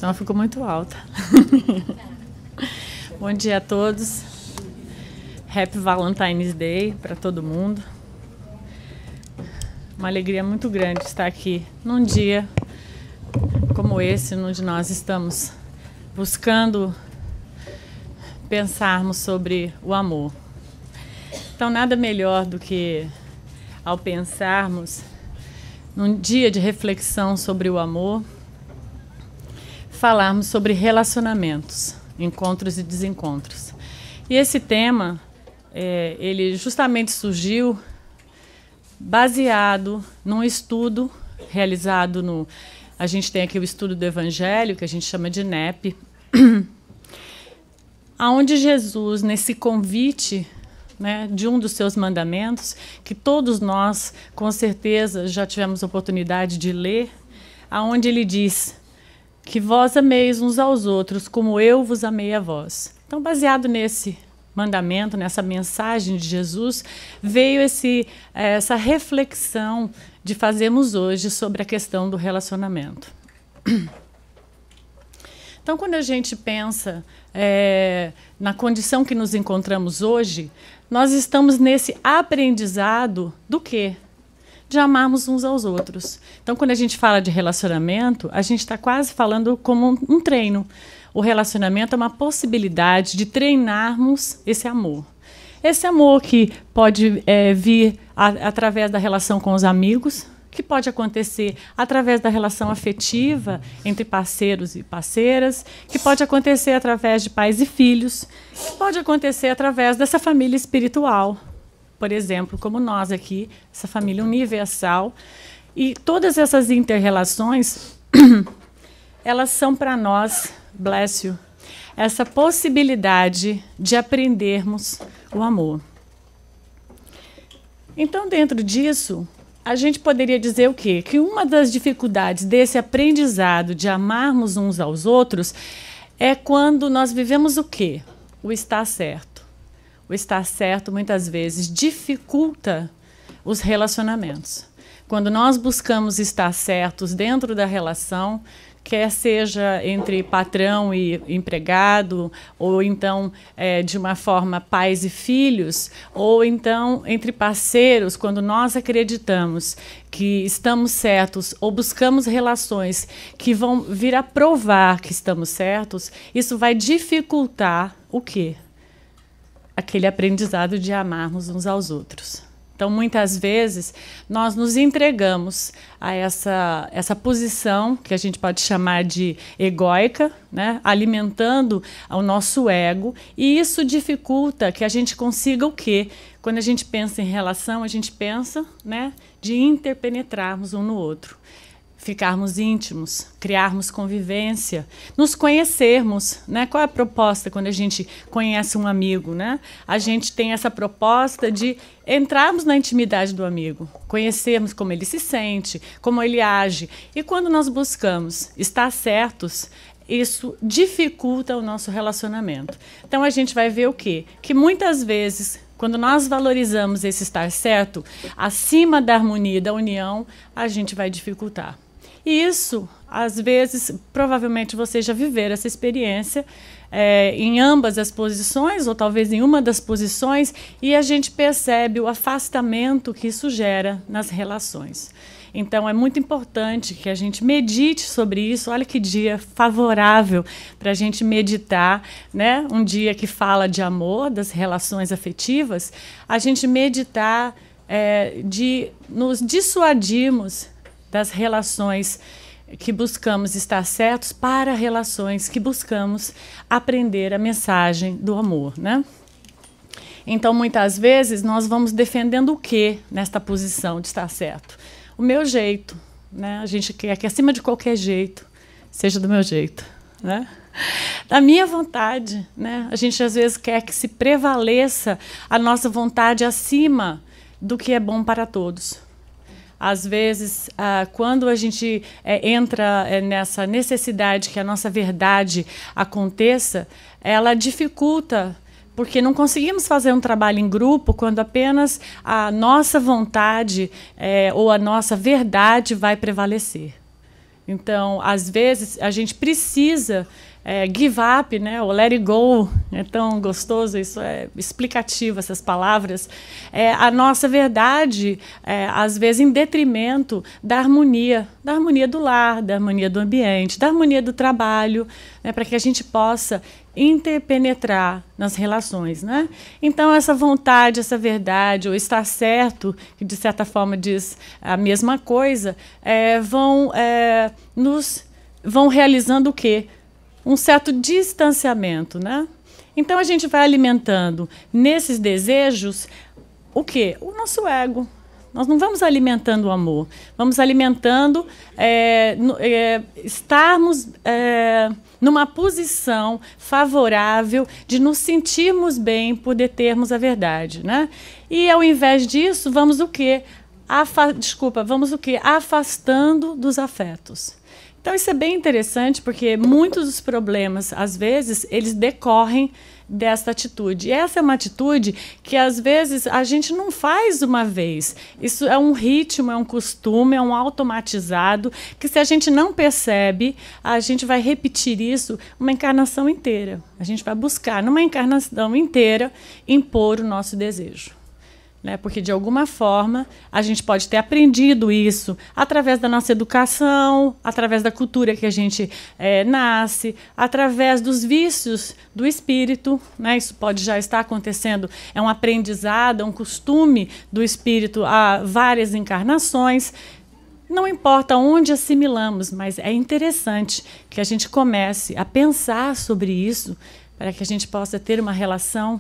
senão eu fico muito alta. Bom dia a todos. Happy Valentine's Day para todo mundo. Uma alegria muito grande estar aqui num dia como esse, onde nós estamos buscando pensarmos sobre o amor. Então, nada melhor do que, ao pensarmos num dia de reflexão sobre o amor, falarmos sobre relacionamentos, encontros e desencontros. E esse tema, ele justamente surgiu baseado num estudo realizado a gente tem aqui o estudo do Evangelho, que a gente chama de NEP, onde Jesus, nesse convite, né, de um dos seus mandamentos, que todos nós, com certeza, já tivemos oportunidade de ler, aonde ele diz que vós ameis uns aos outros como eu vos amei a vós. Então, baseado nesse mandamento, nessa mensagem de Jesus, veio essa reflexão de fazermos hoje sobre a questão do relacionamento. Então, quando a gente pensa na condição que nos encontramos hoje, nós estamos nesse aprendizado do quê? De amarmos uns aos outros. Então, quando a gente fala de relacionamento, a gente está quase falando como um treino. O relacionamento é uma possibilidade de treinarmos esse amor. Esse amor que pode vir através da relação com os amigos, que pode acontecer através da relação afetiva entre parceiros e parceiras, que pode acontecer através de pais e filhos, que pode acontecer através dessa família espiritual, por exemplo, como nós aqui, essa família universal. E todas essas inter-relações, elas são para nós, bless you, essa possibilidade de aprendermos o amor. Então, dentro disso, a gente poderia dizer o quê? Que uma das dificuldades desse aprendizado de amarmos uns aos outros é quando nós vivemos o quê? O estar certo. O estar certo, muitas vezes, dificulta os relacionamentos. Quando nós buscamos estar certos dentro da relação, quer seja entre patrão e empregado, ou então de uma forma pais e filhos, ou então entre parceiros, quando nós acreditamos que estamos certos ou buscamos relações que vão vir a provar que estamos certos, isso vai dificultar o quê? Aquele aprendizado de amarmos uns aos outros. Então, muitas vezes, nós nos entregamos a essa posição, que a gente pode chamar de egóica, né? Alimentando o nosso ego, e isso dificulta que a gente consiga o quê? Quando a gente pensa em relação, a gente pensa, né, de interpenetrarmos um no outro. Ficarmos íntimos, criarmos convivência, nos conhecermos, né? Qual é a proposta quando a gente conhece um amigo, né? A gente tem essa proposta de entrarmos na intimidade do amigo, conhecermos como ele se sente, como ele age. E quando nós buscamos estar certos, isso dificulta o nosso relacionamento. Então a gente vai ver o quê? Que muitas vezes, quando nós valorizamos esse estar certo, acima da harmonia e da união, a gente vai dificultar. E isso, às vezes, provavelmente vocês já viveram essa experiência em ambas as posições, ou talvez em uma das posições, e a gente percebe o afastamento que isso gera nas relações. Então, é muito importante que a gente medite sobre isso. Olha que dia favorável para a gente meditar, né? Um dia que fala de amor, das relações afetivas, a gente meditar de nos dissuadirmos das relações que buscamos estar certos para relações que buscamos aprender a mensagem do amor, né? Então, muitas vezes, nós vamos defendendo o quê nesta posição de estar certo? O meu jeito, né? A gente quer que, acima de qualquer jeito, seja do meu jeito, né? Da minha vontade, né? A gente, às vezes, quer que se prevaleça a nossa vontade acima do que é bom para todos. Às vezes, quando a gente entra nessa necessidade que a nossa verdade aconteça, ela dificulta, porque não conseguimos fazer um trabalho em grupo quando apenas a nossa vontade ou a nossa verdade vai prevalecer. Então, às vezes, a gente precisa give up, né? Ou let it go. É tão gostoso, isso é explicativo, essas palavras. A nossa verdade, às vezes, em detrimento da harmonia do lar, da harmonia do ambiente, da harmonia do trabalho, né? Para que a gente possa interpenetrar nas relações, né? Então, essa vontade, essa verdade, ou estar certo, que de certa forma diz a mesma coisa, vão realizando o quê? Um certo distanciamento, né? Então, a gente vai alimentando nesses desejos o quê? O nosso ego. Nós não vamos alimentando o amor, vamos alimentando estarmos numa posição favorável de nos sentirmos bem por termos a verdade, né? E ao invés disso, vamos o quê? Vamos o quê? Afastando dos afetos. Então isso é bem interessante porque muitos dos problemas, às vezes, eles decorrem dessa atitude. E essa é uma atitude que, às vezes, a gente não faz uma vez. Isso é um ritmo, é um costume, é um automatizado, que se a gente não percebe, a gente vai repetir isso uma encarnação inteira. A gente vai buscar, numa encarnação inteira, impor o nosso desejo. Né? Porque, de alguma forma, a gente pode ter aprendido isso através da nossa educação, através da cultura que a gente nasce, através dos vícios do espírito. Né? Isso pode já estar acontecendo, é um aprendizado, é um costume do espírito há várias encarnações. Não importa onde assimilamos, mas é interessante que a gente comece a pensar sobre isso para que a gente possa ter uma relação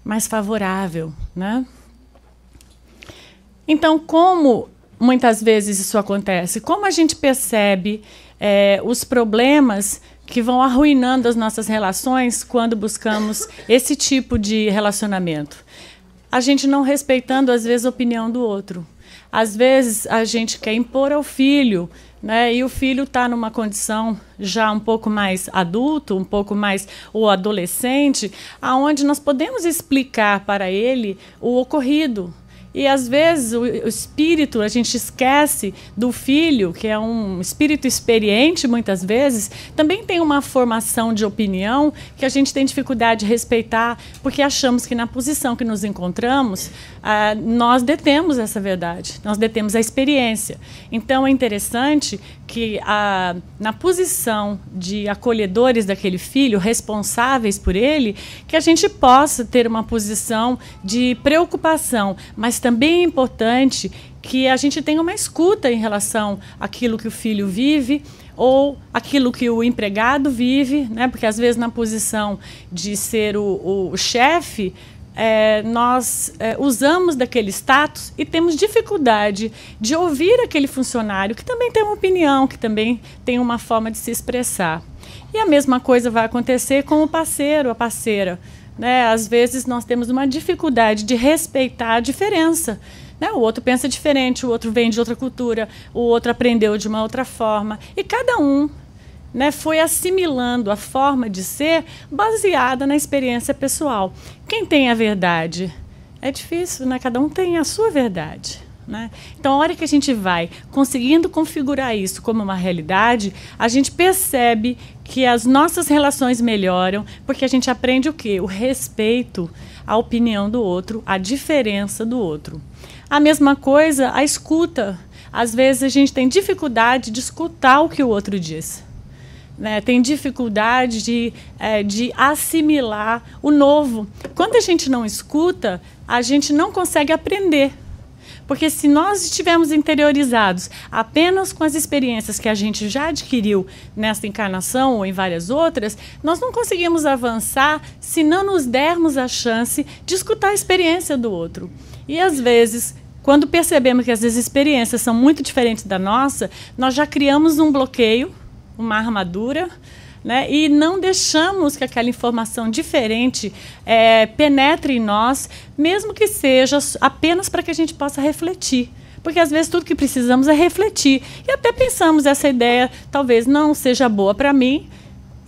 mais favorável, né? Então, como muitas vezes isso acontece? Como a gente percebe os problemas que vão arruinando as nossas relações quando buscamos esse tipo de relacionamento? A gente não respeitando, às vezes, a opinião do outro. Às vezes, a gente quer impor ao filho, né? E o filho está numa condição já um pouco mais adulto, um pouco mais ou adolescente, aonde nós podemos explicar para ele o ocorrido. E, às vezes, o espírito, a gente esquece do filho, que é um espírito experiente, muitas vezes, também tem uma formação de opinião que a gente tem dificuldade de respeitar, porque achamos que na posição que nos encontramos, nós detemos essa verdade, nós detemos a experiência. Então, é interessante que, na posição de acolhedores daquele filho, responsáveis por ele, que a gente possa ter uma posição de preocupação, mas também é importante que a gente tenha uma escuta em relação àquilo que o filho vive ou aquilo que o empregado vive, né? Porque às vezes na posição de ser o chefe, nós usamos daquele status e temos dificuldade de ouvir aquele funcionário que também tem uma opinião, que também tem uma forma de se expressar. E a mesma coisa vai acontecer com o parceiro, a parceira. Né? Às vezes nós temos uma dificuldade de respeitar a diferença. Né? O outro pensa diferente, o outro vem de outra cultura, o outro aprendeu de uma outra forma. E cada um, né, foi assimilando a forma de ser baseada na experiência pessoal. Quem tem a verdade? É difícil, né? Cada um tem a sua verdade. Né? Então, a hora que a gente vai conseguindo configurar isso como uma realidade, a gente percebe que as nossas relações melhoram, porque a gente aprende o quê? O respeito à opinião do outro, à diferença do outro. A mesma coisa, a escuta. Às vezes a gente tem dificuldade de escutar o que o outro diz. Né? Tem dificuldade de assimilar o novo. Quando a gente não escuta, a gente não consegue aprender. Porque se nós estivermos interiorizados apenas com as experiências que a gente já adquiriu nesta encarnação ou em várias outras, nós não conseguimos avançar se não nos dermos a chance de escutar a experiência do outro. E, às vezes, quando percebemos que as experiências são muito diferentes da nossa, nós já criamos um bloqueio, uma armadura, né? E não deixamos que aquela informação diferente penetre em nós, mesmo que seja apenas para que a gente possa refletir. Porque, às vezes, tudo que precisamos é refletir. E até pensamos, essa ideia talvez não seja boa para mim,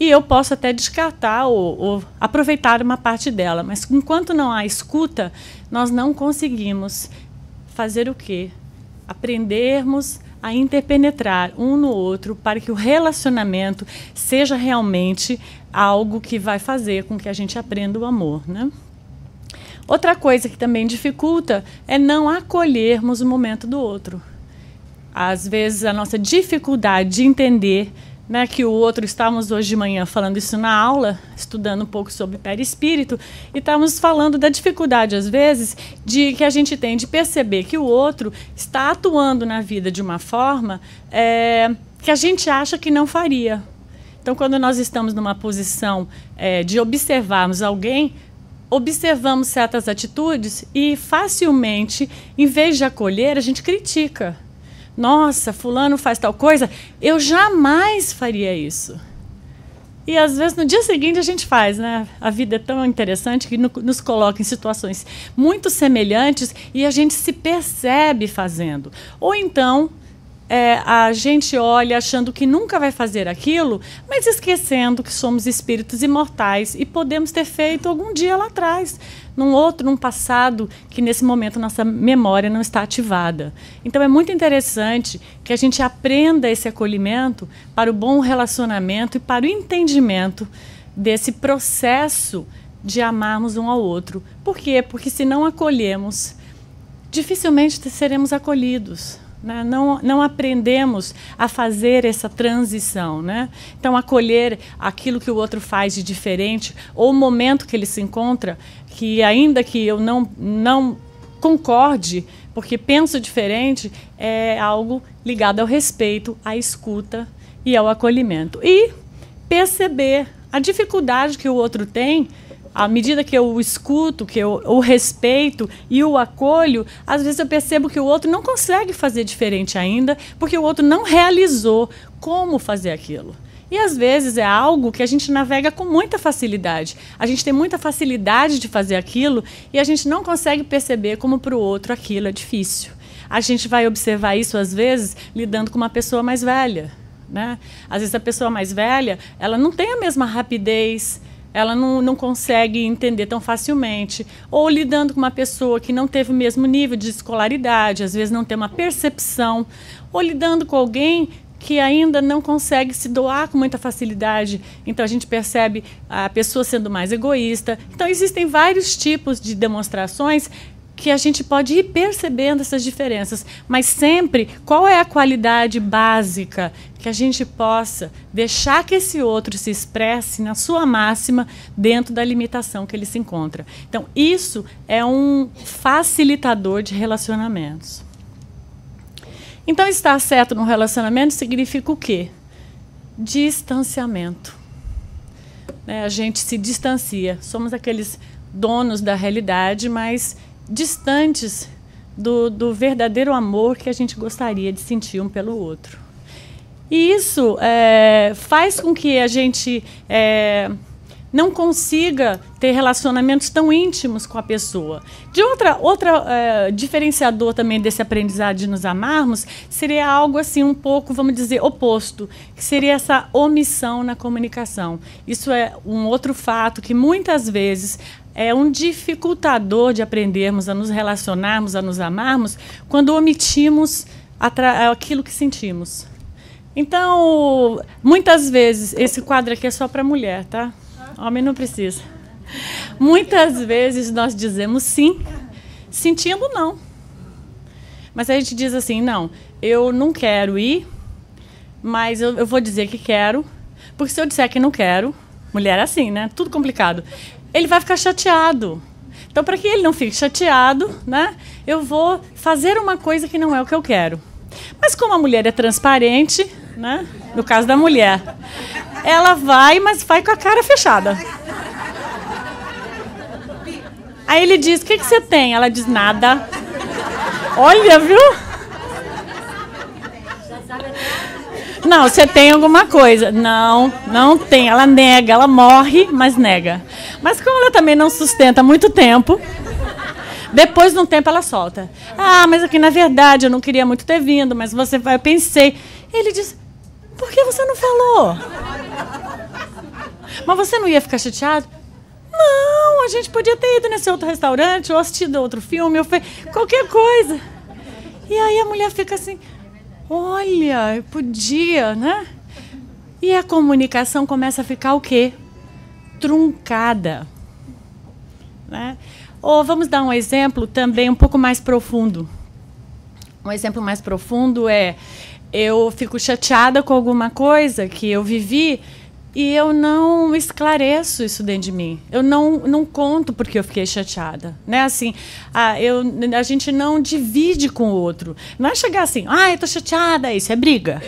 e eu posso até descartar ou aproveitar uma parte dela. Mas, enquanto não há escuta, nós não conseguimos fazer o quê? Aprendermos a interpenetrar um no outro para que o relacionamento seja realmente algo que vai fazer com que a gente aprenda o amor, né? Outra coisa que também dificulta é não acolhermos o momento do outro. Às vezes, a nossa dificuldade de entender, né, que o outro... Estávamos hoje de manhã falando isso na aula, estudando um pouco sobre perispírito, e estávamos falando da dificuldade, às vezes, que a gente tem de perceber que o outro está atuando na vida de uma forma que a gente acha que não faria. Então, quando nós estamos numa posição de observarmos alguém, observamos certas atitudes e facilmente, em vez de acolher, a gente critica. Nossa, fulano faz tal coisa, eu jamais faria isso. E às vezes no dia seguinte a gente faz, né? A vida é tão interessante que nos coloca em situações muito semelhantes e a gente se percebe fazendo. Ou então a gente olha achando que nunca vai fazer aquilo, mas esquecendo que somos espíritos imortais e podemos ter feito algum dia lá atrás, num passado que nesse momento nossa memória não está ativada. Então é muito interessante que a gente aprenda esse acolhimento para o bom relacionamento e para o entendimento desse processo de amarmos um ao outro. Por quê? Porque se não acolhemos, dificilmente seremos acolhidos. Não aprendemos a fazer essa transição, né? Então, acolher aquilo que o outro faz de diferente, ou o momento que ele se encontra, que ainda que eu não concorde, porque penso diferente, é algo ligado ao respeito, à escuta e ao acolhimento. E perceber a dificuldade que o outro tem. À medida que eu o escuto, que eu o respeito e o acolho, às vezes eu percebo que o outro não consegue fazer diferente ainda, porque o outro não realizou como fazer aquilo. E às vezes é algo que a gente navega com muita facilidade. A gente tem muita facilidade de fazer aquilo e a gente não consegue perceber como para o outro aquilo é difícil. A gente vai observar isso, às vezes, lidando com uma pessoa mais velha, né? Às vezes a pessoa mais velha, ela não tem a mesma rapidez, ela não consegue entender tão facilmente. Ou lidando com uma pessoa que não teve o mesmo nível de escolaridade, às vezes não tem uma percepção. Ou lidando com alguém que ainda não consegue se doar com muita facilidade. Então, a gente percebe a pessoa sendo mais egoísta. Então, existem vários tipos de demonstrações que a gente pode ir percebendo essas diferenças, mas sempre qual é a qualidade básica que a gente possa deixar que esse outro se expresse na sua máxima dentro da limitação que ele se encontra. Então, isso é um facilitador de relacionamentos. Então, estar certo no relacionamento significa o quê? Distanciamento. A gente se distancia, somos aqueles donos da realidade, mas distantes do verdadeiro amor que a gente gostaria de sentir um pelo outro. E isso faz com que a gente não consiga ter relacionamentos tão íntimos com a pessoa. De outra diferenciador também desse aprendizado de nos amarmos seria algo assim um pouco, vamos dizer, oposto, que seria essa omissão na comunicação. Isso é um outro fato que muitas vezes é um dificultador de aprendermos a nos relacionarmos, a nos amarmos, quando omitimos aquilo que sentimos. Então, muitas vezes, esse quadro aqui é só para mulher, tá? Homem não precisa. Muitas vezes nós dizemos sim, sentindo não. Mas aí a gente diz assim, não, eu não quero ir, mas eu vou dizer que quero, porque se eu disser que não quero, mulher é assim, né? Tudo complicado. Ele vai ficar chateado. Então, para que ele não fique chateado, né, eu vou fazer uma coisa que não é o que eu quero. Mas como a mulher é transparente, né, no caso da mulher, ela vai, mas vai com a cara fechada. Aí ele diz, o que você tem? Ela diz, nada. Olha, viu? Não, você tem alguma coisa. Não, não tem. Ela nega, ela morre, mas nega. Mas como ela também não sustenta muito tempo, depois de um tempo ela solta. Ah, mas aqui na verdade eu não queria muito ter vindo, mas você vai, eu pensei. Ele diz, por que você não falou? Mas você não ia ficar chateado? Não, a gente podia ter ido nesse outro restaurante, ou assistido outro filme, ou qualquer coisa. E aí a mulher fica assim, Olha, eu podia, né? E a comunicação começa a ficar o quê? Truncada. Né? Ou vamos dar um exemplo também um pouco mais profundo. Um exemplo mais profundo é: eu fico chateada com alguma coisa que eu vivi e eu não esclareço isso dentro de mim. Eu não conto porque eu fiquei chateada. Né? Assim, a gente não divide com o outro. Não é chegar assim, eu estou chateada, isso é briga.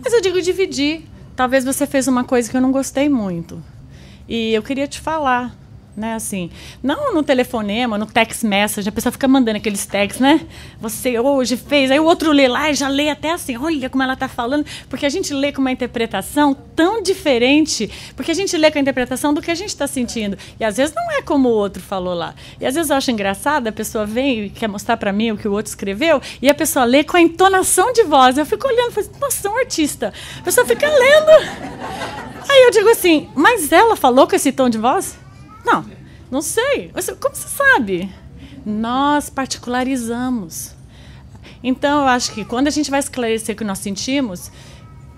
Mas eu digo dividir. Talvez você fez uma coisa que eu não gostei muito. E eu queria te falar. Né, assim, não no telefonema, no text message, a pessoa fica mandando aqueles texts, né? Você hoje fez, aí o outro lê lá e já lê até assim, olha como ela está falando, porque a gente lê com uma interpretação tão diferente, porque a gente lê com a interpretação do que a gente está sentindo. E às vezes não é como o outro falou lá. E às vezes eu acho engraçado, a pessoa vem e quer mostrar para mim o que o outro escreveu, e a pessoa lê com a entonação de voz. Eu fico olhando e falo, nossa, é um artista. A pessoa fica lendo. Aí eu digo assim, mas ela falou com esse tom de voz? Não sei. Como você sabe? Nós particularizamos. Então, eu acho que quando a gente vai esclarecer o que nós sentimos,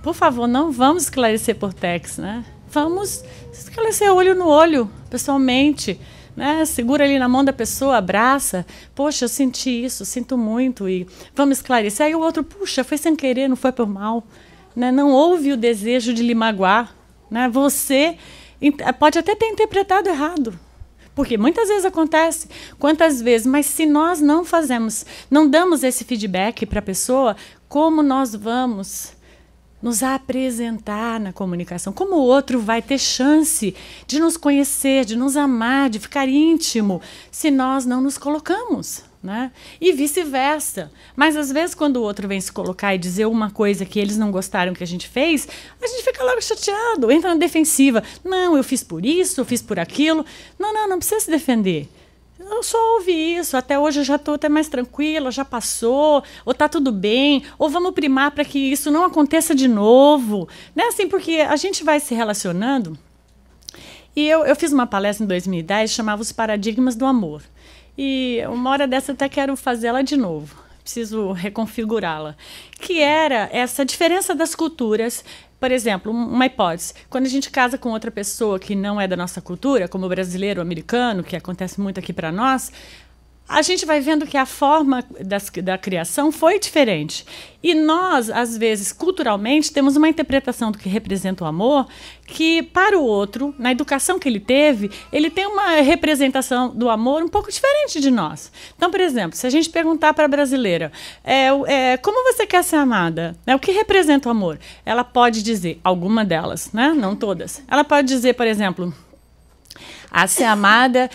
por favor, não vamos esclarecer por text, né? Vamos esclarecer olho no olho, pessoalmente. Né? Segura ali na mão da pessoa, abraça. Poxa, eu senti isso, sinto muito. E vamos esclarecer. Aí o outro, puxa, foi sem querer, não foi por mal. Né? Não houve o desejo de lhe magoar. Né? Você pode até ter interpretado errado, porque muitas vezes acontece, quantas vezes, mas se nós não fazemos, não damos esse feedback para a pessoa, como nós vamos nos apresentar na comunicação? Como o outro vai ter chance de nos conhecer, de nos amar, de ficar íntimo, se nós não nos colocamos? Né? E vice-versa. Mas às vezes quando o outro vem se colocar e dizer uma coisa que eles não gostaram que a gente fez, a gente fica logo chateado, entra na defensiva. Não, eu fiz por isso, eu fiz por aquilo. Não precisa se defender. Eu só ouvi isso, até hoje eu já estou até mais tranquila, já passou, ou está tudo bem, ou vamos primar para que isso não aconteça de novo. Né? Assim, porque a gente vai se relacionando. E eu fiz uma palestra em 2010, chamava Os Paradigmas do Amor. E uma hora dessa eu até quero fazê-la de novo. Preciso reconfigurá-la. Que era essa diferença das culturas. Por exemplo, uma hipótese. Quando a gente casa com outra pessoa que não é da nossa cultura, como o brasileiro, o americano, que acontece muito aqui para nós, a gente vai vendo que a forma da criação foi diferente. E nós, às vezes, culturalmente, temos uma interpretação do que representa o amor que, para o outro, na educação que ele teve, ele tem uma representação do amor um pouco diferente de nós. Então, por exemplo, se a gente perguntar para a brasileira, como você quer ser amada? O que representa o amor? Ela pode dizer, alguma delas, né? Não todas. Ela pode dizer, por exemplo, a ser amada,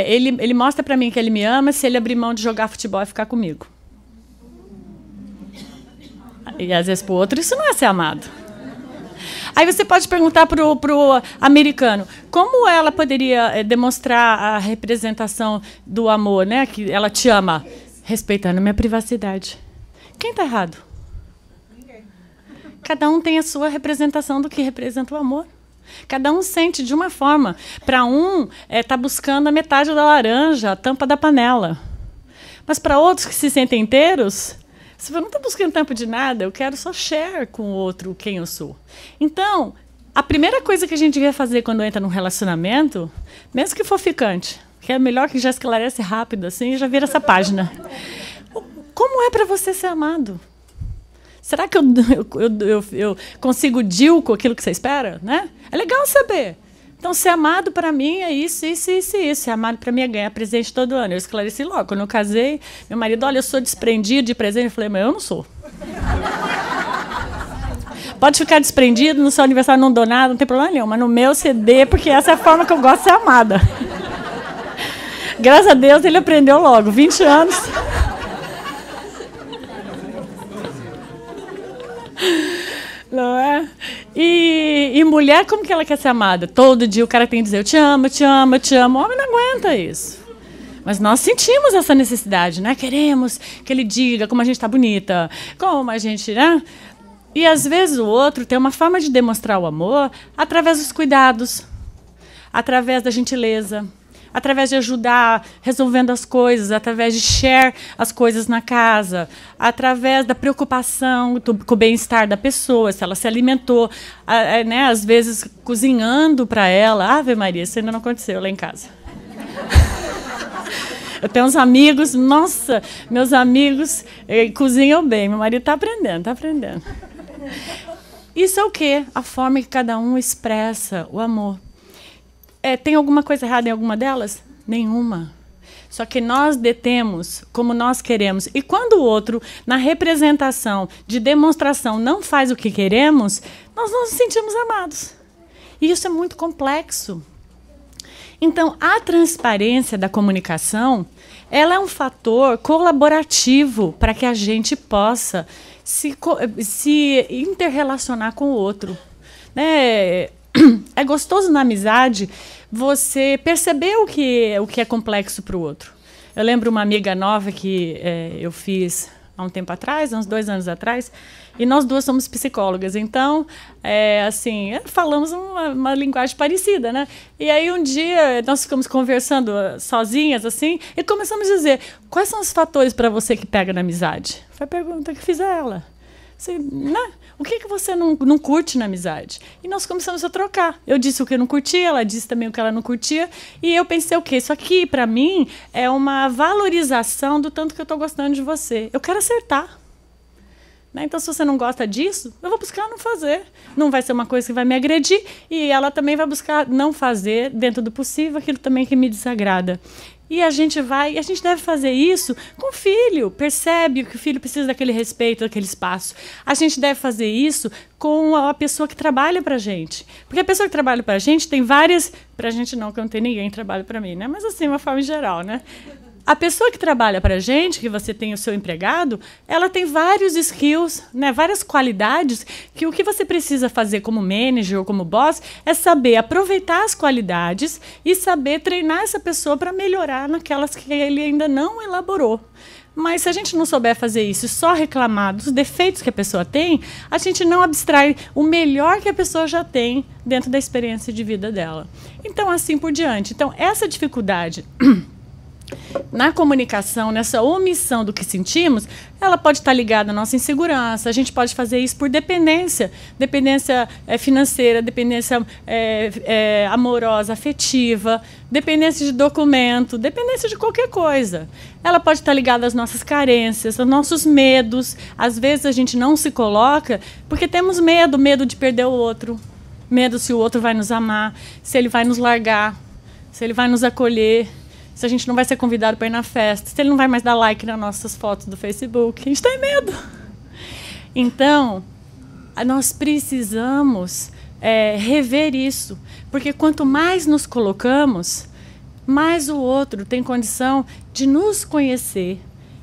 ele mostra para mim que ele me ama se ele abrir mão de jogar futebol e ficar comigo. E às vezes para o outro isso não é ser amado. Aí você pode perguntar para o americano, como ela poderia demonstrar a representação do amor, né? Que ela te ama, respeitando a minha privacidade. Quem está errado? Cada um tem a sua representação do que representa o amor. Cada um sente de uma forma. Para um, está buscando a metade da laranja, a tampa da panela. Mas para outros que se sentem inteiros, você não está buscando tampa de nada, eu quero só share com o outro quem eu sou. Então, a primeira coisa que a gente devia fazer quando entra num relacionamento, mesmo que for ficante, que é melhor que já esclarece rápido assim e já vira essa página. Como é para você ser amado? Será que eu consigo deal com aquilo que você espera? Né? É legal saber. Então, ser amado para mim é isso. Ser amado para mim é ganhar presente todo ano. Eu esclareci logo. Quando eu casei, meu marido, olha, eu sou desprendido de presente. Eu falei, mas eu não sou. Pode ficar desprendido, no seu aniversário não dou nada, não tem problema nenhum. Mas no meu CD, porque essa é a forma que eu gosto de ser amada. Graças a Deus, ele aprendeu logo. 20 anos... Não é? E mulher, como que ela quer ser amada? Todo dia o cara tem que dizer, eu te amo, eu te amo, eu te amo. O homem não aguenta isso. Mas nós sentimos essa necessidade, né? Queremos que ele diga como a gente está bonita, como a gente, né? E às vezes o outro tem uma forma de demonstrar o amor através dos cuidados, através da gentileza, através de ajudar resolvendo as coisas, através de share as coisas na casa, através da preocupação com o bem-estar da pessoa, se ela se alimentou, né, às vezes cozinhando para ela. Ave Maria, isso ainda não aconteceu lá em casa. Eu tenho uns amigos, nossa, meus amigos cozinham bem. Meu marido está aprendendo, está aprendendo. Isso é o quê? A forma que cada um expressa o amor. Tem alguma coisa errada em alguma delas? Nenhuma. Só que nós detemos como nós queremos. E quando o outro, na representação de demonstração, não faz o que queremos, nós não nos sentimos amados. E isso é muito complexo. Então, a transparência da comunicação, ela é um fator colaborativo para que a gente possa se interrelacionar com o outro. Né? É gostoso na amizade você perceber o que é complexo para o outro. Eu lembro uma amiga nova que eu fiz há um tempo atrás, há uns 2 anos atrás, e nós duas somos psicólogas, então, assim, falamos uma linguagem parecida, né? E aí um dia nós ficamos conversando sozinhas, assim, e começamos a dizer, quais são os fatores para você que pega na amizade? Foi a pergunta que fiz a ela. Assim, né? O que você não curte na amizade? E nós começamos a trocar. Eu disse o que eu não curtia, ela disse também o que ela não curtia, e eu pensei o quê? Isso aqui, para mim, é uma valorização do tanto que eu estou gostando de você. Eu quero acertar. Então, se você não gosta disso, eu vou buscar não fazer. Não vai ser uma coisa que vai me agredir, e ela também vai buscar não fazer, dentro do possível, aquilo também que me desagrada. E a gente deve fazer isso com o filho. Percebe que o filho precisa daquele respeito, daquele espaço. A gente deve fazer isso com a pessoa que trabalha para a gente. Porque a pessoa que trabalha para a gente tem várias... Para a gente não, que não tem ninguém que trabalha para mim, né? Mas assim, uma forma geral, né? A pessoa que trabalha para a gente, que você tem o seu empregado, ela tem vários skills, né, várias qualidades, que o que você precisa fazer como manager ou como boss é saber aproveitar as qualidades e saber treinar essa pessoa para melhorar naquelas que ele ainda não elaborou. Mas se a gente não souber fazer isso e só reclamar dos defeitos que a pessoa tem, a gente não abstrai o melhor que a pessoa já tem dentro da experiência de vida dela. Então, assim por diante. Então, essa dificuldade... na comunicação, nessa omissão do que sentimos, ela pode estar ligada à nossa insegurança. A gente pode fazer isso por dependência financeira, dependência amorosa, afetiva, dependência de documento, dependência de qualquer coisa. Ela pode estar ligada às nossas carências, aos nossos medos. Às vezes a gente não se coloca porque temos medo de perder o outro, medo se o outro vai nos amar, se ele vai nos largar, se ele vai nos acolher, se a gente não vai ser convidado para ir na festa, se ele não vai mais dar like nas nossas fotos do Facebook. A gente tem medo. Então, nós precisamos rever isso. Porque quanto mais nos colocamos, mais o outro tem condição de nos conhecer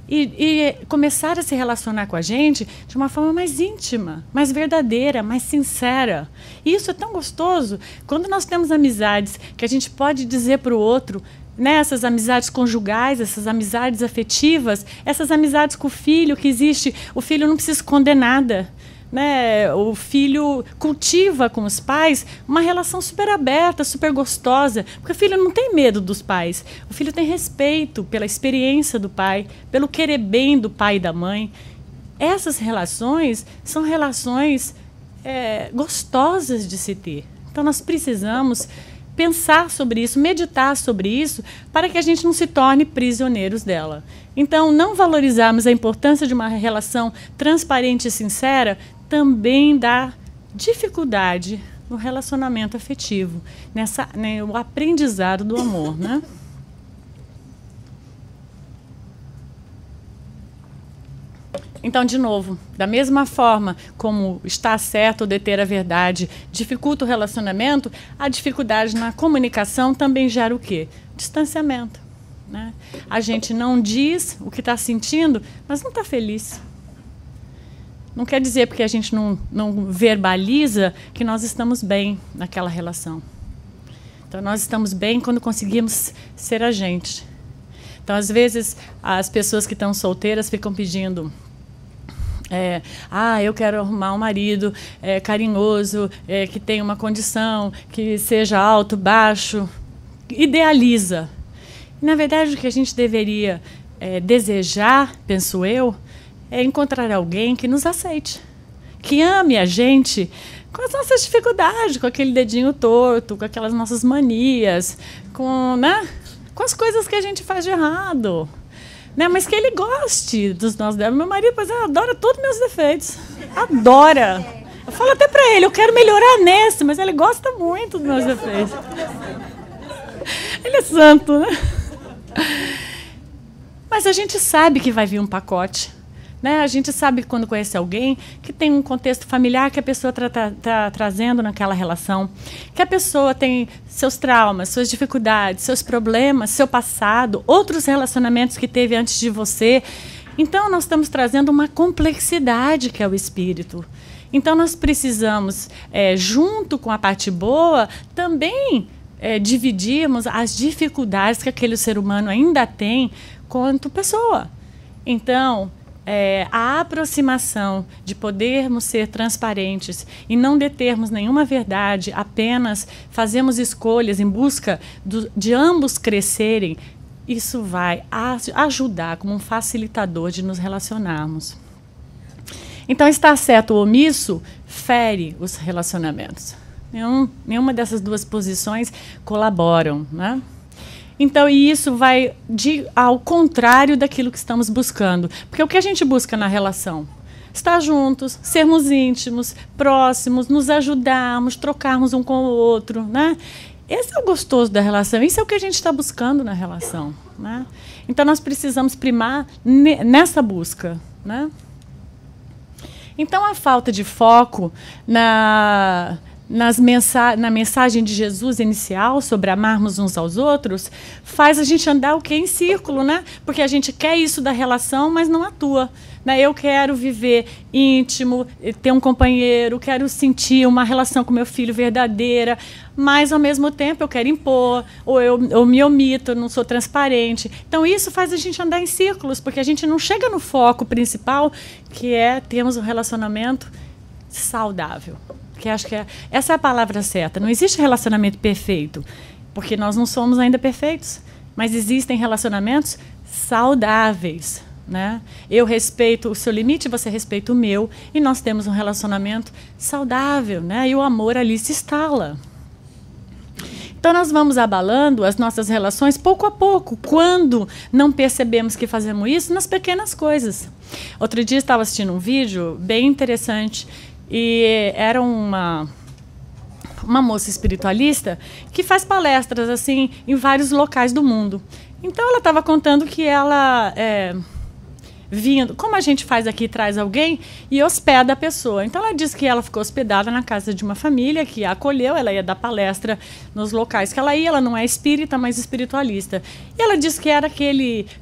e começar a se relacionar com a gente de uma forma mais íntima, mais verdadeira, mais sincera. E isso é tão gostoso. Quando nós temos amizades que a gente pode dizer para o outro... Né, essas amizades conjugais, essas amizades afetivas, essas amizades com o filho que existe, o filho não precisa esconder nada. Né? O filho cultiva com os pais uma relação super aberta, super gostosa, porque o filho não tem medo dos pais, o filho tem respeito pela experiência do pai, pelo querer bem do pai e da mãe. Essas relações são relações gostosas de se ter. Então nós precisamos pensar sobre isso, meditar sobre isso, para que a gente não se torne prisioneiros dela. Então, não valorizarmos a importância de uma relação transparente e sincera também dá dificuldade no relacionamento afetivo, o aprendizado do amor, né? Então, de novo, da mesma forma como estar certo ou deter a verdade dificulta o relacionamento, a dificuldade na comunicação também gera o quê? Distanciamento. Né? A gente não diz o que está sentindo, mas não está feliz. Não quer dizer porque a gente não verbaliza que nós estamos bem naquela relação. Então, nós estamos bem quando conseguimos ser a gente. Então, às vezes, as pessoas que estão solteiras ficam pedindo... eu quero arrumar um marido carinhoso, que tenha uma condição, que seja alto, baixo. Idealiza. E, na verdade, o que a gente deveria desejar, penso eu, é encontrar alguém que nos aceite, que ame a gente com as nossas dificuldades, com aquele dedinho torto, com aquelas nossas manias, com as coisas que a gente faz de errado. Né? Mas que ele goste dos nossos defeitos. Meu marido, por exemplo, adora todos os meus defeitos. Adora. Eu falo até para ele, eu quero melhorar nesse, mas ele gosta muito dos meus defeitos. Ele é santo, né? Mas a gente sabe que vai vir um pacote. Né? A gente sabe quando conhece alguém que tem um contexto familiar que a pessoa está trazendo naquela relação, que a pessoa tem seus traumas, suas dificuldades, seus problemas, seu passado, outros relacionamentos que teve antes de você. Então, nós estamos trazendo uma complexidade que é o espírito. Então, nós precisamos, junto com a parte boa, também dividirmos as dificuldades que aquele ser humano ainda tem quanto pessoa. Então, a aproximação de podermos ser transparentes e não determos nenhuma verdade, apenas fazemos escolhas em busca de ambos crescerem, isso vai ajudar como um facilitador de nos relacionarmos. Então, estar certo ou omisso fere os relacionamentos. Nenhuma dessas duas posições colaboram, né? Então, e isso vai ao contrário daquilo que estamos buscando. Porque o que a gente busca na relação? Estar juntos, sermos íntimos, próximos, nos ajudarmos, trocarmos um com o outro, né? Esse é o gostoso da relação, isso é o que a gente está buscando na relação, né? Então, nós precisamos primar nessa busca, né? Então, a falta de foco na mensagem de Jesus inicial sobre amarmos uns aos outros faz a gente andar o quê? Em círculo, né? Porque a gente quer isso da relação, mas não atua. Né? Eu quero viver íntimo, ter um companheiro, quero sentir uma relação com meu filho verdadeira, mas ao mesmo tempo eu quero impor, ou eu me omito, eu não sou transparente. Então isso faz a gente andar em círculos, porque a gente não chega no foco principal, que é termos um relacionamento saudável. Que acho que essa é a palavra certa. Não existe relacionamento perfeito, porque nós não somos ainda perfeitos, mas existem relacionamentos saudáveis. Né? Eu respeito o seu limite, você respeita o meu, e nós temos um relacionamento saudável, né? E o amor ali se instala. Então, nós vamos abalando as nossas relações pouco a pouco, quando não percebemos que fazemos isso nas pequenas coisas. Outro dia estava assistindo um vídeo bem interessante, e era uma moça espiritualista que faz palestras assim em vários locais do mundo. Então ela estava contando que ela vindo, como a gente faz aqui, traz alguém e hospeda a pessoa. Então ela disse que ela ficou hospedada na casa de uma família que a acolheu, ela ia dar palestra nos locais que ela ia, ela não é espírita, mas espiritualista. E ela disse que era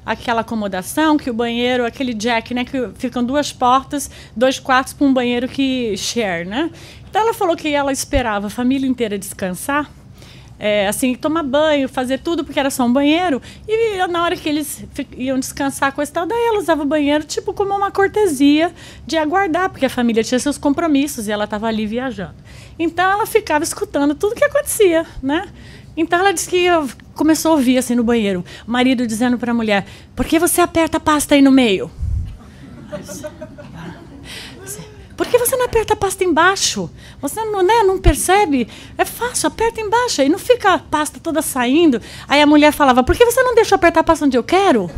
aquela acomodação, que o banheiro, aquele jack, né, que ficam duas portas, 2 quartos para um banheiro que share, né? Então ela falou que ela esperava a família inteira descansar, assim, tomar banho, fazer tudo, porque era só um banheiro, e na hora que eles iam descansar com esse tal, daí ela usava o banheiro tipo como uma cortesia de aguardar, porque a família tinha seus compromissos e ela estava ali viajando. Então ela ficava escutando tudo que acontecia, né? Então ela disse que começou a ouvir assim no banheiro, o marido dizendo para a mulher: por que você aperta a pasta aí no meio? Por que você não aperta a pasta embaixo? Você não percebe? É fácil, aperta embaixo. Aí não fica a pasta toda saindo. Aí a mulher falava: por que você não deixa eu apertar a pasta onde eu quero?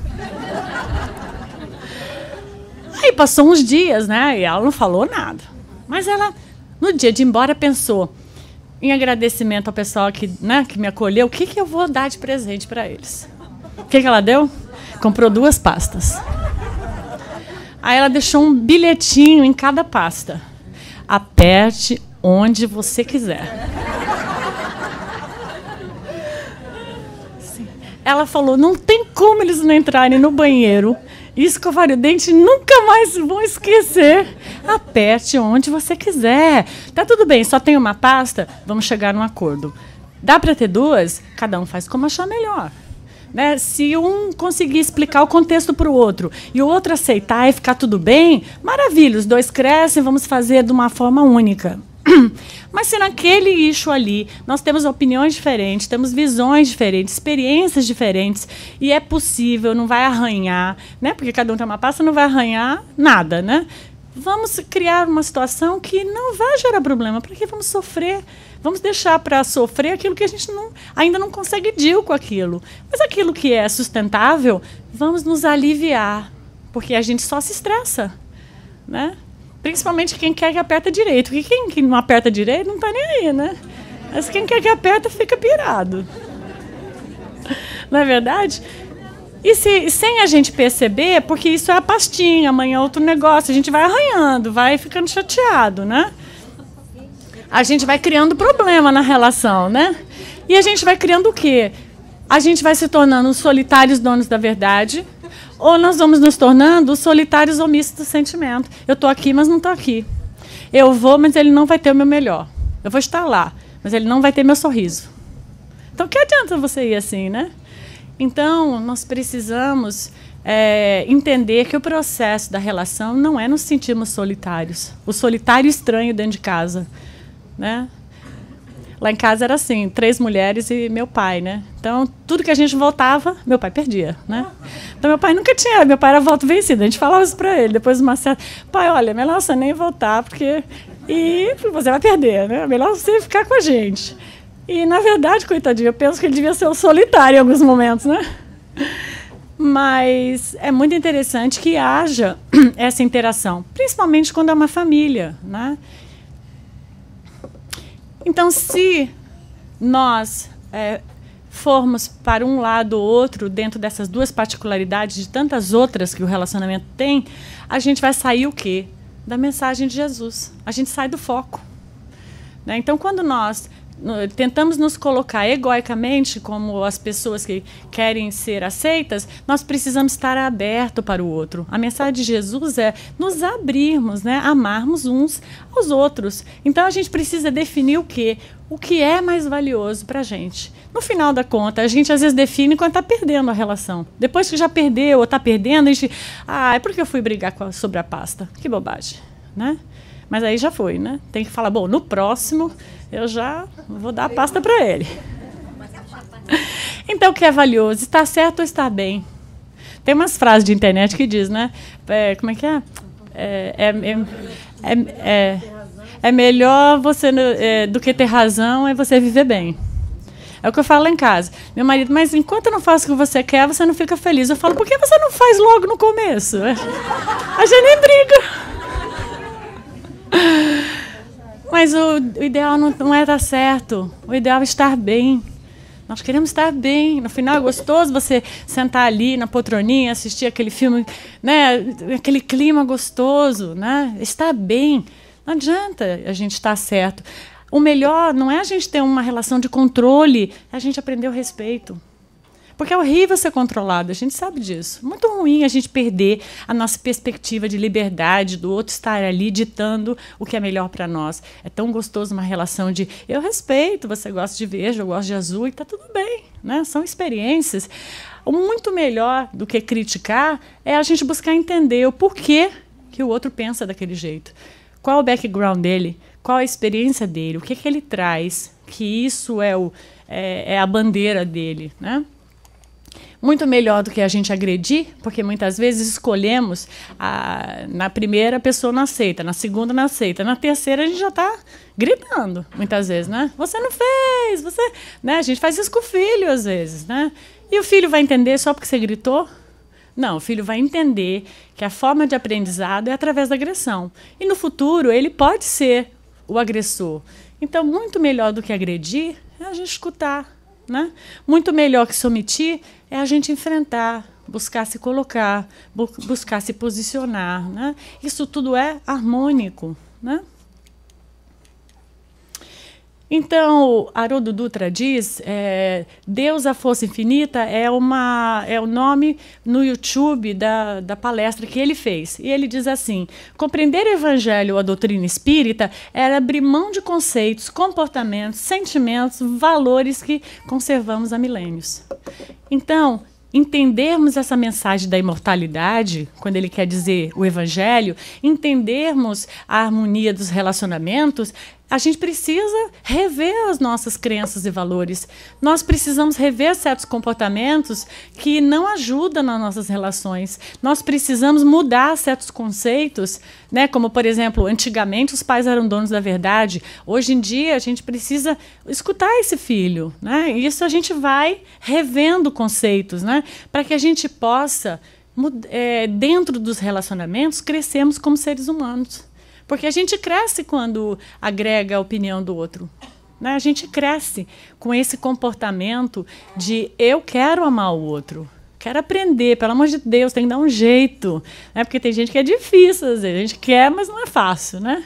Aí passou uns dias, né? E ela não falou nada. Mas ela, no dia de ir embora, pensou, em agradecimento ao pessoal que me acolheu, o que eu vou dar de presente para eles? O que ela deu? Comprou 2 pastas. Aí ela deixou um bilhetinho em cada pasta. Aperte onde você quiser. Sim. Ela falou, não tem como eles não entrarem no banheiro e escovarem o dente, nunca mais vão esquecer. Aperte onde você quiser. Tá tudo bem, só tem uma pasta, vamos chegar num acordo. Dá para ter 2? Cada um faz como achar melhor. Né? Se um conseguir explicar o contexto para o outro e o outro aceitar e ficar tudo bem, maravilha, os 2 crescem, vamos fazer de uma forma única. Mas se naquele eixo ali nós temos opiniões diferentes, temos visões diferentes, experiências diferentes, e é possível, não vai arranhar, né? Porque cada um tem uma pasta, não vai arranhar nada, né? Vamos criar uma situação que não vai gerar problema. Para que vamos sofrer? Vamos deixar para sofrer aquilo que a gente ainda não consegue deal com aquilo. Mas aquilo que é sustentável, vamos nos aliviar, porque a gente só se estressa, né? Principalmente quem quer que aperta direito. Porque quem que não aperta direito não está nem aí, né? Mas quem quer que aperta fica pirado. Não é verdade? E sem a gente perceber, porque isso é a pastinha, amanhã é outro negócio, a gente vai arranhando, vai ficando chateado, né? A gente vai criando problema na relação, né? E a gente vai criando o quê? A gente vai se tornando os solitários donos da verdade, ou nós vamos nos tornando os solitários omissos do sentimento. Eu estou aqui, mas não estou aqui. Eu vou, mas ele não vai ter o meu melhor. Eu vou estar lá, mas ele não vai ter meu sorriso. Então, que adianta você ir assim, né? Então, nós precisamos entender que o processo da relação não é nos sentirmos solitários. O solitário estranho dentro de casa, né? Lá em casa era assim, 3 mulheres e meu pai, né? Então, tudo que a gente voltava, meu pai perdia, né? Então, meu pai nunca tinha, meu pai era voto vencido. A gente falava isso para ele, depois de uma certa... Pai, olha, é melhor você nem voltar, porque você vai perder, né? É melhor você ficar com a gente. E, na verdade, coitadinho, eu penso que ele devia ser o solitário em alguns momentos, né? Mas é muito interessante que haja essa interação, principalmente quando é uma família, né? Então, se nós formos para um lado ou outro, dentro dessas duas particularidades de tantas outras que o relacionamento tem, a gente vai sair o quê? Da mensagem de Jesus. A gente sai do foco, né? Então, quando nós tentamos nos colocar egoicamente como as pessoas que querem ser aceitas, nós precisamos estar abertos para o outro. A mensagem de Jesus é nos abrirmos, né? Amarmos uns aos outros. Então a gente precisa definir o quê? O que é mais valioso para a gente. No final da conta, a gente às vezes define quando está perdendo a relação. Depois que já perdeu ou está perdendo, a gente... é porque eu fui brigar sobre a pasta. Que bobagem, né? Mas aí já foi, né? Tem que falar, bom, no próximo eu já vou dar a pasta para ele. Então, o que é valioso? Estar certo ou estar bem? Tem umas frases de internet que diz, né? Como é que é? É melhor você do que ter razão é você viver bem. É o que eu falo lá em casa. Meu marido, mas enquanto eu não faço o que você quer, você não fica feliz. Eu falo, por que você não faz logo no começo? A gente nem briga. Mas o ideal não é estar certo. O ideal é estar bem. Nós queremos estar bem. No final é gostoso você sentar ali na poltroninha, assistir aquele filme, né? Aquele clima gostoso, né? Estar bem. Não adianta a gente estar certo. O melhor não é a gente ter uma relação de controle, é a gente aprender o respeito. Porque é horrível ser controlado, a gente sabe disso. Muito ruim a gente perder a nossa perspectiva de liberdade, do outro estar ali ditando o que é melhor para nós. É tão gostoso uma relação de eu respeito, você gosta de verde, eu gosto de azul e está tudo bem, né? São experiências. Muito melhor do que criticar é a gente buscar entender o porquê que o outro pensa daquele jeito. Qual é o background dele? Qual a experiência dele? O que ele traz? Que isso é a bandeira dele, né? Muito melhor do que a gente agredir, porque muitas vezes escolhemos, na primeira a pessoa não aceita, na segunda não aceita, na terceira a gente já está gritando, muitas vezes, né? Você não fez, você... Né? A gente faz isso com o filho, às vezes, né? E o filho vai entender só porque você gritou? Não, o filho vai entender que a forma de aprendizado é através da agressão. E no futuro ele pode ser o agressor. Então, muito melhor do que agredir é a gente escutar, né? Muito melhor que se omitir é a gente enfrentar, buscar se colocar, buscar se posicionar, né? Isso tudo é harmônico, né? Então, Haroldo Dutra diz, Deus, a Força Infinita, é o nome no YouTube da palestra que ele fez. E ele diz assim, compreender o Evangelho ou a doutrina espírita era abrir mão de conceitos, comportamentos, sentimentos, valores que conservamos há milênios. Então, entendermos essa mensagem da imortalidade, quando ele quer dizer o Evangelho, entendermos a harmonia dos relacionamentos, a gente precisa rever as nossas crenças e valores. Nós precisamos rever certos comportamentos que não ajudam nas nossas relações. Nós precisamos mudar certos conceitos, né? Como, por exemplo, antigamente os pais eram donos da verdade. Hoje em dia, a gente precisa escutar esse filho, né? E isso a gente vai revendo conceitos, né? Para que a gente possa, dentro dos relacionamentos, crescermos como seres humanos. Porque a gente cresce quando agrega a opinião do outro, né? A gente cresce com esse comportamento de eu quero amar o outro, quero aprender, pelo amor de Deus, tem que dar um jeito, né? Porque tem gente que é difícil, às vezes, a gente quer, mas não é fácil, né?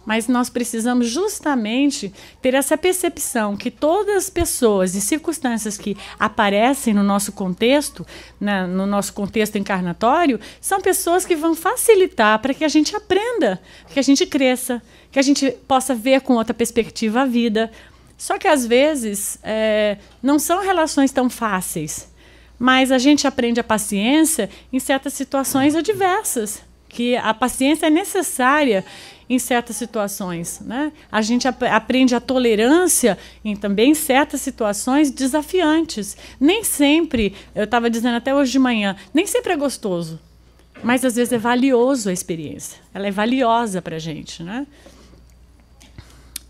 Mas nós precisamos justamente ter essa percepção que todas as pessoas e circunstâncias que aparecem no nosso contexto, né, no nosso contexto encarnatório, são pessoas que vão facilitar para que a gente aprenda, que a gente cresça, que a gente possa ver com outra perspectiva a vida. Só que, às vezes, não são relações tão fáceis, mas a gente aprende a paciência em certas situações adversas, que a paciência é necessária em certas situações, né? A gente aprende a tolerância em também certas situações desafiantes. Nem sempre, eu estava dizendo até hoje de manhã, nem sempre é gostoso, mas às vezes é valioso a experiência. Ela é valiosa para a gente, né?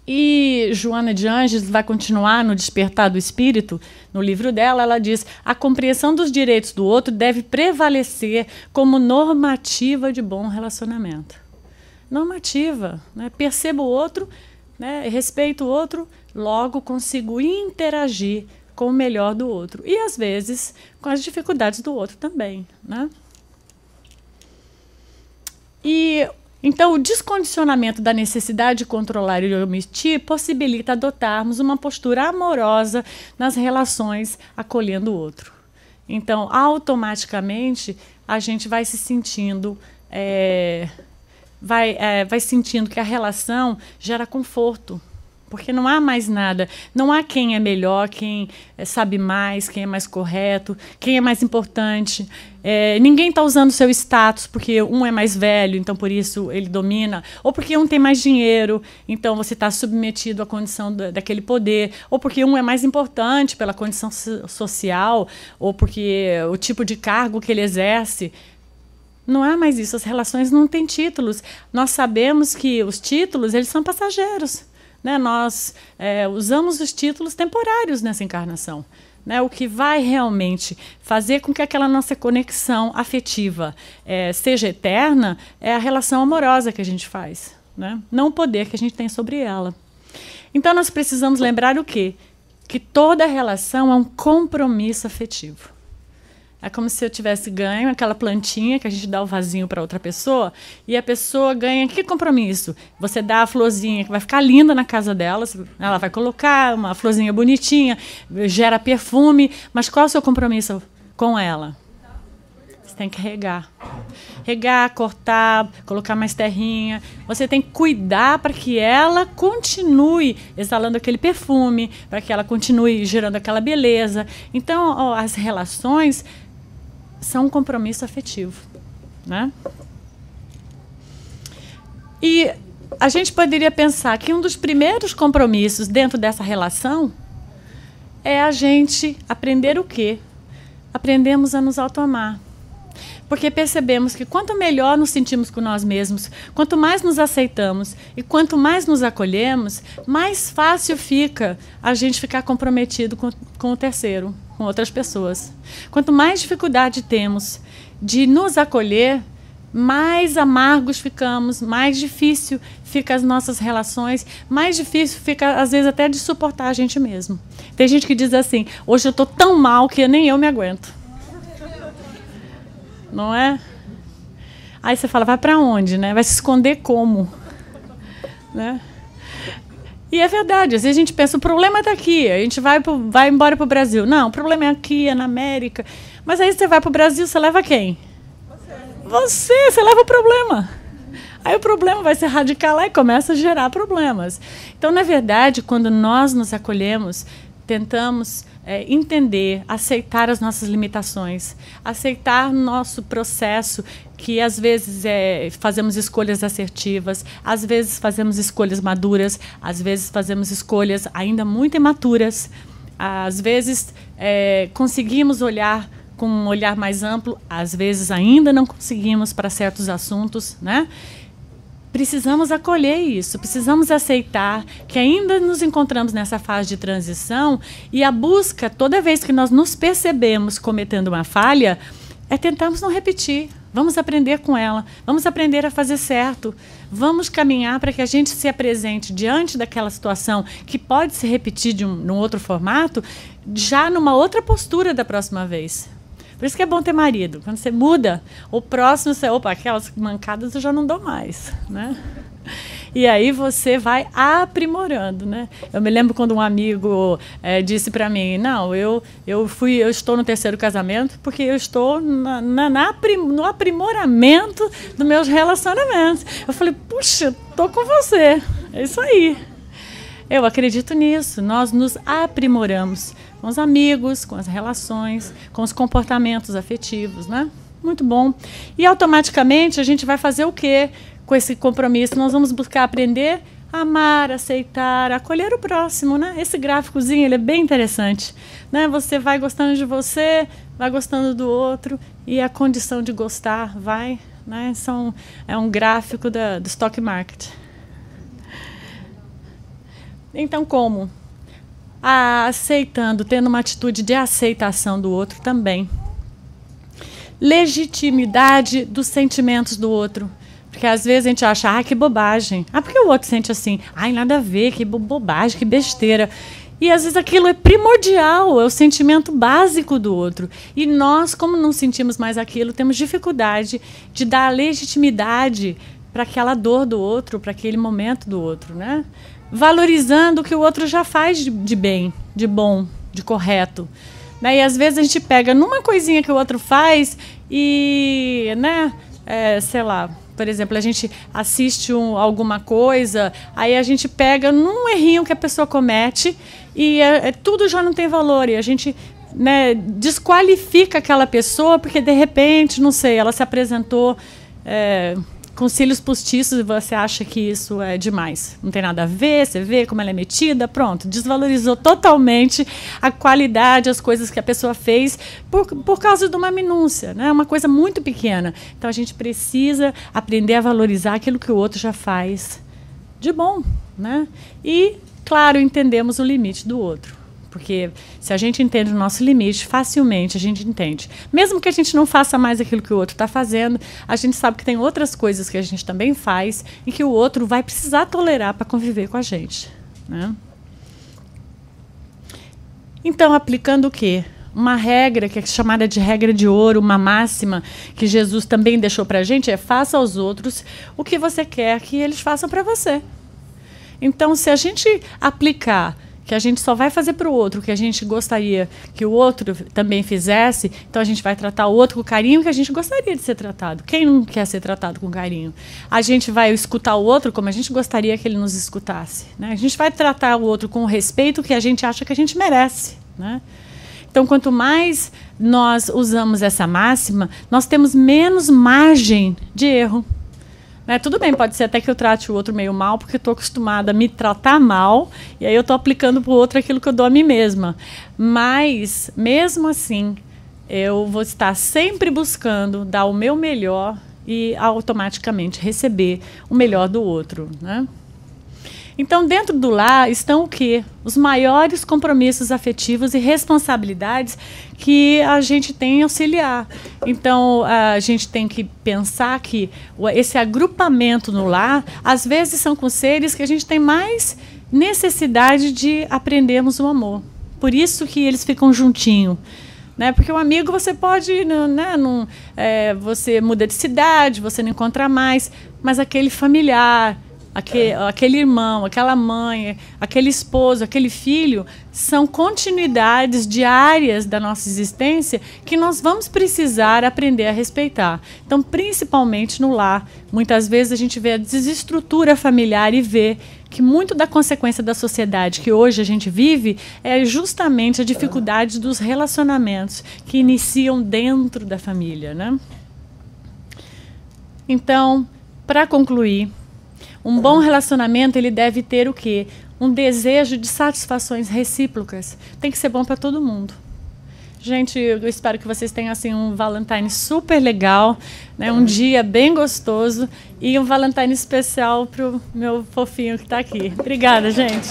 E Joana de Ângeles vai continuar no Despertar do Espírito, no livro dela, ela diz: a compreensão dos direitos do outro deve prevalecer como normativa de bom relacionamento. Normativa, né? Percebo o outro, né? Respeito o outro, logo consigo interagir com o melhor do outro. E, às vezes, com as dificuldades do outro também, né? Então, o descondicionamento da necessidade de controlar e omitir possibilita adotarmos uma postura amorosa nas relações, acolhendo o outro. Então, automaticamente, a gente vai se sentindo... vai sentindo que a relação gera conforto, porque não há mais nada, não há quem é melhor, quem sabe mais, quem é mais correto, quem é mais importante. Ninguém está usando o seu status porque um é mais velho, então por isso ele domina, ou porque um tem mais dinheiro, então você está submetido à condição daquele poder, ou porque um é mais importante pela condição social, ou porque o tipo de cargo que ele exerce. Não há mais isso, as relações não têm títulos. Nós sabemos que os títulos, eles são passageiros, né? Nós usamos os títulos temporários nessa encarnação, né? O que vai realmente fazer com que aquela nossa conexão afetiva seja eterna é a relação amorosa que a gente faz, né? Não o poder que a gente tem sobre ela. Então, nós precisamos lembrar o quê? Que toda relação é um compromisso afetivo. É como se eu tivesse ganho aquela plantinha que a gente dá o vasinho para outra pessoa e a pessoa ganha que compromisso? Você dá a florzinha que vai ficar linda na casa dela, ela vai colocar uma florzinha bonitinha, gera perfume, mas qual é o seu compromisso com ela? Você tem que regar. Regar, cortar, colocar mais terrinha. Você tem que cuidar para que ela continue exalando aquele perfume, para que ela continue gerando aquela beleza. Então, as relações são um compromisso afetivo, né? E a gente poderia pensar que um dos primeiros compromissos dentro dessa relação é a gente aprender o quê? Aprendemos a nos autoamar. Porque percebemos que quanto melhor nos sentimos com nós mesmos, quanto mais nos aceitamos e quanto mais nos acolhemos, mais fácil fica a gente ficar comprometido com o terceiro, com outras pessoas. Quanto mais dificuldade temos de nos acolher, mais amargos ficamos, mais difícil fica as nossas relações, mais difícil fica, às vezes, até de suportar a gente mesmo. Tem gente que diz assim: hoje eu estou tão mal que nem eu me aguento. Não é? Aí você fala, vai para onde, né? Vai se esconder como? Né? E é verdade, às vezes a gente pensa, o problema está aqui, a gente vai embora para o Brasil. Não, o problema é aqui, é na América. Mas aí você vai para o Brasil, você leva quem? Você leva o problema. Aí o problema vai se radicar lá e começa a gerar problemas. Então, na verdade, quando nós nos acolhemos, tentamos entender, aceitar as nossas limitações, aceitar nosso processo, que às vezes fazemos escolhas assertivas, às vezes fazemos escolhas maduras, às vezes fazemos escolhas ainda muito imaturas, às vezes conseguimos olhar com um olhar mais amplo, às vezes ainda não conseguimos para certos assuntos, né? Precisamos acolher isso, precisamos aceitar que ainda nos encontramos nessa fase de transição, e a busca, toda vez que nós nos percebemos cometendo uma falha, tentarmos não repetir. Vamos aprender com ela, vamos aprender a fazer certo, vamos caminhar para que a gente se apresente diante daquela situação que pode se repetir num outro formato, já numa outra postura da próxima vez. Por isso que é bom ter marido. Quando você muda, o próximo, opa, aquelas mancadas eu já não dou mais, né? E aí você vai aprimorando, né? Eu me lembro quando um amigo disse para mim, não, eu estou no terceiro casamento porque eu estou no aprimoramento dos meus relacionamentos. Eu falei, puxa, tô com você. É isso aí. Eu acredito nisso. Nós nos aprimoramos com os amigos, com as relações, com os comportamentos afetivos, né? Muito bom. E automaticamente a gente vai fazer o quê com esse compromisso? Nós vamos buscar aprender a amar, aceitar, acolher o próximo, né? Esse gráficozinho, ele é bem interessante, né? Você vai gostando de você, vai gostando do outro, e a condição de gostar vai, né? É um gráfico do stock market. Então, como? Aceitando, tendo uma atitude de aceitação do outro também. Legitimidade dos sentimentos do outro. Porque às vezes a gente acha, que bobagem. Porque o outro sente assim, nada a ver, que bobagem, que besteira. E às vezes aquilo é primordial, é o sentimento básico do outro. E nós, como não sentimos mais aquilo, temos dificuldade de dar legitimidade para aquela dor do outro, para aquele momento do outro, né? Valorizando o que o outro já faz de bem, de bom, de correto. Né? E às vezes a gente pega numa coisinha que o outro faz e, né, sei lá, por exemplo, a gente assiste alguma coisa, aí a gente pega num errinho que a pessoa comete e tudo já não tem valor, e a gente, né, desqualifica aquela pessoa porque de repente, não sei, ela se apresentou com cílios postiços e você acha que isso é demais. Não tem nada a ver, você vê como ela é metida, pronto. Desvalorizou totalmente a qualidade, as coisas que a pessoa fez por causa de uma minúcia, né? Uma coisa muito pequena. Então a gente precisa aprender a valorizar aquilo que o outro já faz de bom, né? E, claro, entendemos o limite do outro. Porque se a gente entende o nosso limite, facilmente a gente entende. Mesmo que a gente não faça mais aquilo que o outro está fazendo, a gente sabe que tem outras coisas que a gente também faz e que o outro vai precisar tolerar para conviver com a gente, né? Então, aplicando o quê? Uma regra que é chamada de regra de ouro, uma máxima que Jesus também deixou para a gente, faça aos outros o que você quer que eles façam para você. Então, se a gente aplicar que a gente só vai fazer para o outro o que a gente gostaria que o outro também fizesse, então a gente vai tratar o outro com o carinho que a gente gostaria de ser tratado. Quem não quer ser tratado com carinho? A gente vai escutar o outro como a gente gostaria que ele nos escutasse, né? A gente vai tratar o outro com o respeito que a gente acha que a gente merece, né? Então, quanto mais nós usamos essa máxima, nós temos menos margem de erro. Tudo bem, pode ser até que eu trate o outro meio mal, porque eu estou acostumada a me tratar mal, e aí eu estou aplicando para o outro aquilo que eu dou a mim mesma. Mas, mesmo assim, eu vou estar sempre buscando dar o meu melhor e automaticamente receber o melhor do outro, né? Então, dentro do lar estão o quê? Os maiores compromissos afetivos e responsabilidades que a gente tem em auxiliar. Então, a gente tem que pensar que esse agrupamento no lar, às vezes, são com seres que a gente tem mais necessidade de aprendermos o amor. Por isso que eles ficam juntinho. Né? Porque o amigo você pode, né, você muda de cidade, você não encontra mais, mas aquele familiar, aquele irmão, aquela mãe, aquele esposo, aquele filho, são continuidades diárias da nossa existência que nós vamos precisar aprender a respeitar. Então, principalmente no lar, muitas vezes a gente vê a desestrutura familiar e vê que muito da consequência da sociedade que hoje a gente vive é justamente a dificuldade dos relacionamentos que iniciam dentro da família, né? Então, para concluir, um bom relacionamento ele deve ter o quê? Um desejo de satisfações recíprocas. Tem que ser bom para todo mundo. Gente, eu espero que vocês tenham assim, um Valentine super legal, né? Um dia bem gostoso e um Valentine especial para o meu fofinho que está aqui. Obrigada, gente.